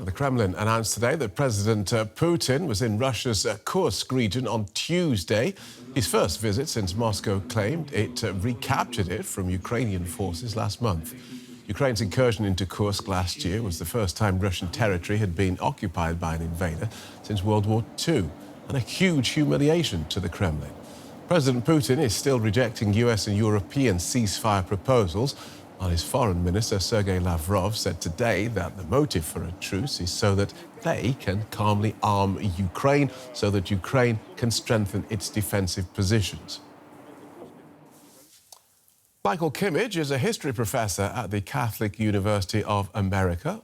The Kremlin announced today that President Putin was in Russia's Kursk region on Tuesday, his first visit since Moscow claimed it recaptured it from Ukrainian forces last month. Ukraine's incursion into Kursk last year was the first time Russian territory had been occupied by an invader since World War II, and a huge humiliation to the Kremlin. President Putin is still rejecting US and European ceasefire proposals, while his Foreign Minister Sergey Lavrov said today that the motive for a truce is so that they can calmly arm Ukraine, so that Ukraine can strengthen its defensive positions. Michael Kimmage is a history professor at the Catholic University of America.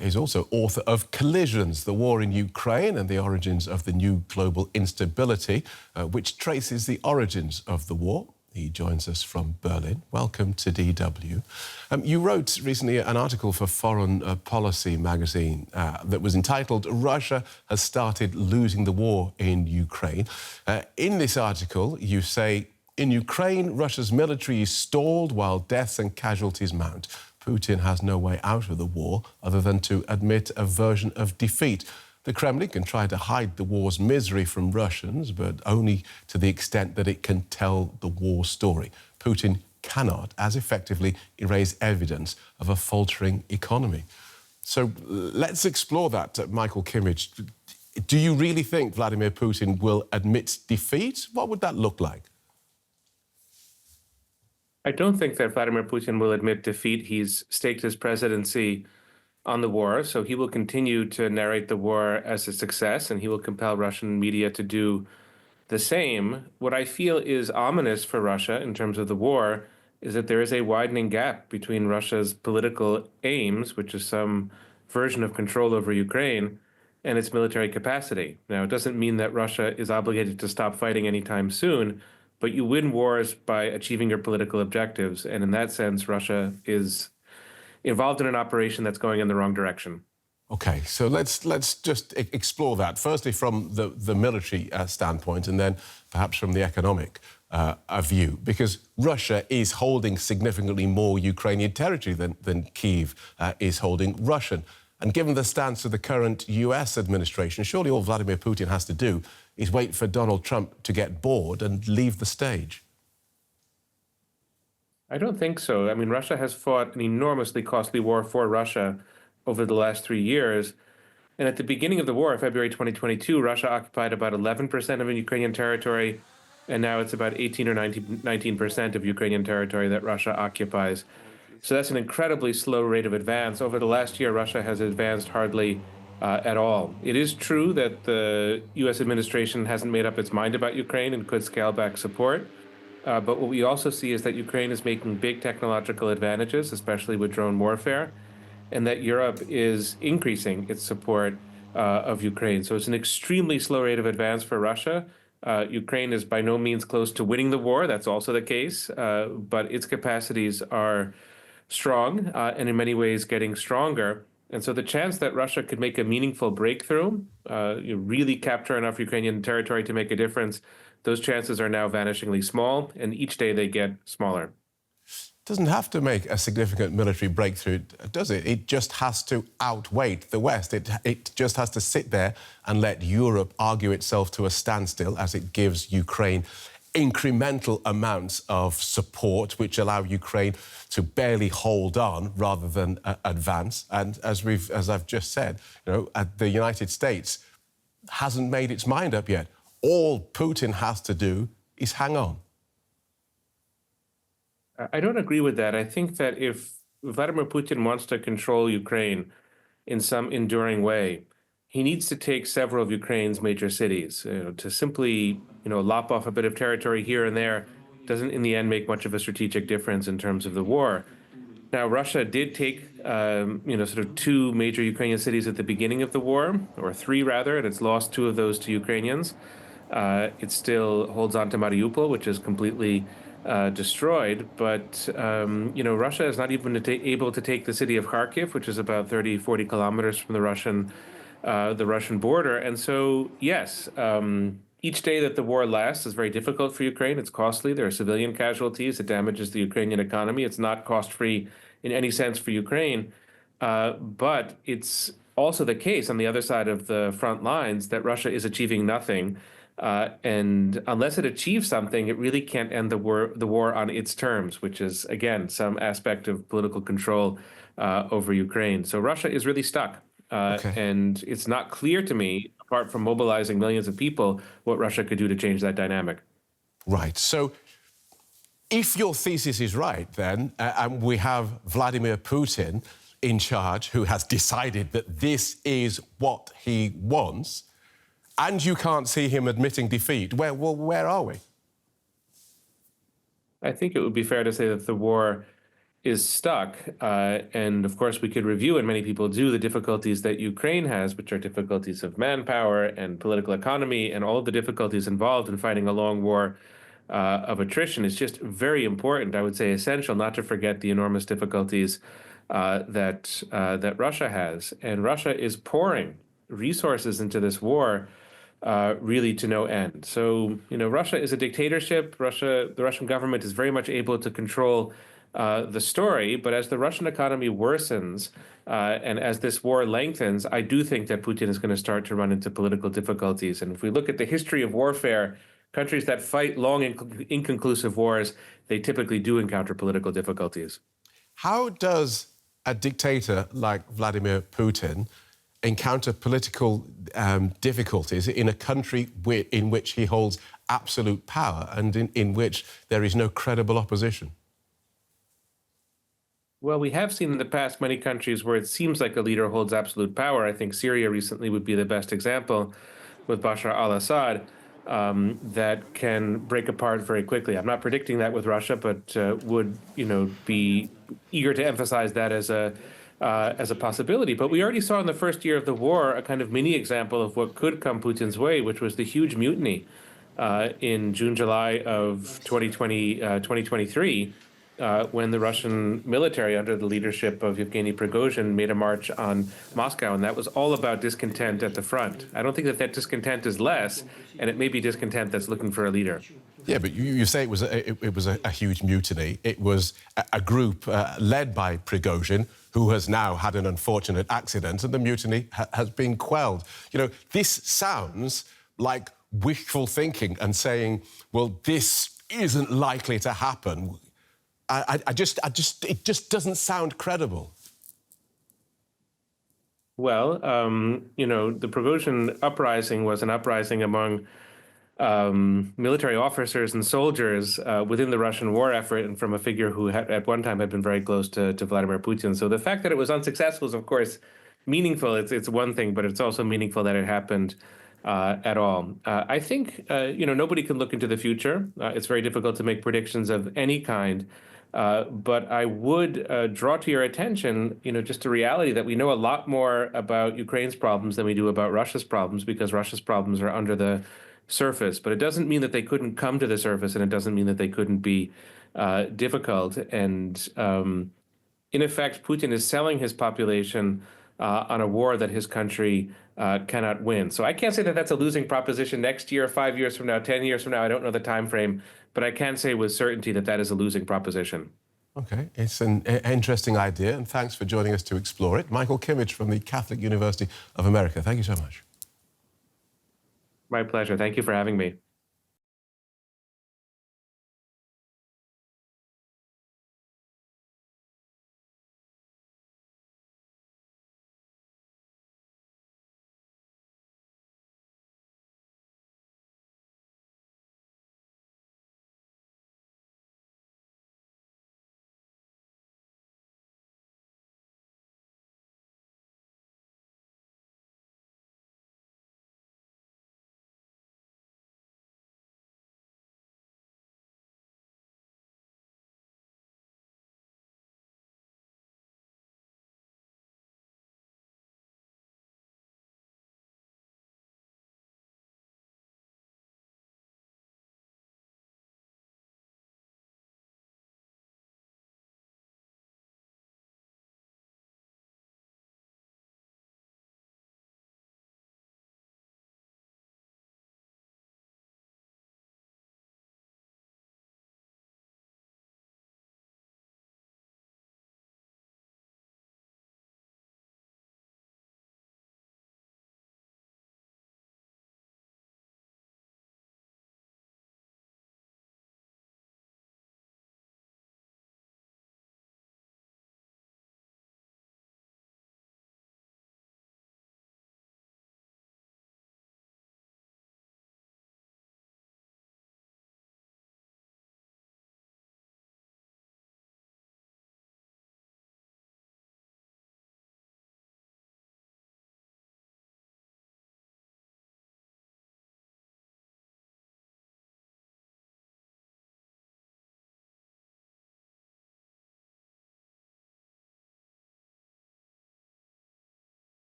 He's also author of Collisions, the War in Ukraine and the Origins of the New Global Instability, which traces the origins of the war. He joins us from Berlin. Welcome to DW. You wrote recently an article for Foreign Policy magazine that was entitled "Russia has started losing the war in Ukraine." In this article, you say, "In Ukraine, Russia's military is stalled while deaths and casualties mount. Putin has no way out of the war other than to admit a version of defeat. The Kremlin can try to hide the war's misery from Russians, but only to the extent that it can tell the war story. Putin cannot as effectively erase evidence of a faltering economy." So let's explore that, Michael Kimmage. Do you really think Vladimir Putin will admit defeat? What would that look like? I don't think that Vladimir Putin will admit defeat. He's staked his presidency on the war, so he will continue to narrate the war as a success, and he will compel Russian media to do the same. What I feel is ominous for Russia in terms of the war is that there is a widening gap between Russia's political aims, which is some version of control over Ukraine, and its military capacity. Now, it doesn't mean that Russia is obligated to stop fighting anytime soon, but you win wars by achieving your political objectives, and in that sense, Russia is involved in an operation that's going in the wrong direction. OK, so let's just explore that, firstly from the military standpoint and then perhaps from the economic view, because Russia is holding significantly more Ukrainian territory than Kyiv is holding Russian. And given the stance of the current US administration, surely all Vladimir Putin has to do is wait for Donald Trump to get bored and leave the stage. I don't think so. I mean, Russia has fought an enormously costly war for Russia over the last 3 years. And at the beginning of the war, February 2022, Russia occupied about 11% of Ukrainian territory, and now it's about 18 or 19% of Ukrainian territory that Russia occupies. So that's an incredibly slow rate of advance. Over the last year, Russia has advanced hardly at all. It is true that the US administration hasn't made up its mind about Ukraine and could scale back support. But what we also see is that Ukraine is making big technological advantages, especially with drone warfare, and that Europe is increasing its support of Ukraine. So it's an extremely slow rate of advance for Russia. Ukraine is by no means close to winning the war. That's also the case. But its capacities are strong and in many ways getting stronger. And so the chance that Russia could make a meaningful breakthrough, really capture enough Ukrainian territory to make a difference, those chances are now vanishingly small, and each day they get smaller. Doesn't have to make a significant military breakthrough, does it? It just has to outweigh the West. It just has to sit there and let Europe argue itself to a standstill as it gives Ukraine incremental amounts of support which allow Ukraine to barely hold on rather than advance. And as I've just said, the United States hasn't made its mind up yet. All Putin has to do is hang on. I don't agree with that. I think that if Vladimir Putin wants to control Ukraine in some enduring way, he needs to take several of Ukraine's major cities. To simply, lop off a bit of territory here and there doesn't in the end make much of a strategic difference in terms of the war. Now, Russia did take, sort of 2 major Ukrainian cities at the beginning of the war, or 3 rather, and it's lost 2 of those to Ukrainians. It still holds on to Mariupol, which is completely destroyed. But, Russia is not even able to take the city of Kharkiv, which is about 30, 40 kilometers from the Russian border. And so, yes, each day that the war lasts is very difficult for Ukraine. It's costly. There are civilian casualties. It damages the Ukrainian economy. It's not cost-free in any sense for Ukraine. But it's also the case on the other side of the front lines that Russia is achieving nothing. And unless it achieves something, it really can't end the war on its terms, which is, again, some aspect of political control over Ukraine. So Russia is really stuck. Okay. And it's not clear to me, apart from mobilizing millions of people, what Russia could do to change that dynamic. Right. So if your thesis is right, then, and we have Vladimir Putin in charge, who has decided that this is what he wants, and you can't see him admitting defeat, where are we? I think it would be fair to say that the war is stuck. And of course, we could review, and many people do, the difficulties that Ukraine has, which are difficulties of manpower and political economy, and all of the difficulties involved in fighting a long war of attrition. Is just very important, I would say essential, not to forget the enormous difficulties that Russia has. And Russia is pouring resources into this war really to no end. So, Russia is a dictatorship. The Russian government is very much able to control the story. But as the Russian economy worsens and as this war lengthens, I do think that Putin is going to start to run into political difficulties. And if we look at the history of warfare, countries that fight long, inconclusive wars, they typically do encounter political difficulties. How does a dictator like Vladimir Putin encounter political difficulties in a country in which he holds absolute power and in which there is no credible opposition? Well, we have seen in the past many countries where it seems like a leader holds absolute power. I think Syria recently would be the best example with Bashar al-Assad, that can break apart very quickly. I'm not predicting that with Russia, but would be eager to emphasize that as a possibility. But we already saw in the first year of the war a kind of mini example of what could come Putin's way, which was the huge mutiny in June, July of 2023, when the Russian military, under the leadership of Yevgeny Prigozhin, made a march on Moscow. And that was all about discontent at the front. I don't think that discontent is less, and it may be discontent that's looking for a leader. Yeah, but you say it was a huge mutiny. It was a group led by Prigozhin, who has now had an unfortunate accident, and the mutiny has been quelled. This sounds like wishful thinking and saying, well, this isn't likely to happen. It just doesn't sound credible. Well, the Prigozhin uprising was an uprising among military officers and soldiers within the Russian war effort, and from a figure who at one time had been very close to Vladimir Putin. So the fact that it was unsuccessful is, of course, meaningful. It's one thing, but it's also meaningful that it happened at all. I think, nobody can look into the future. It's very difficult to make predictions of any kind. But I would draw to your attention, just a reality that we know a lot more about Ukraine's problems than we do about Russia's problems, because Russia's problems are under the surface. But it doesn't mean that they couldn't come to the surface, and it doesn't mean that they couldn't be difficult. And in effect, Putin is selling his population on a war that his country cannot win. So I can't say that that's a losing proposition next year, 5 years from now, 10 years from now. I don't know the time frame, but I can say with certainty that that is a losing proposition. OK, it's an interesting idea, and thanks for joining us to explore it. Michael Kimmage from the Catholic University of America. Thank you so much. My pleasure. Thank you for having me.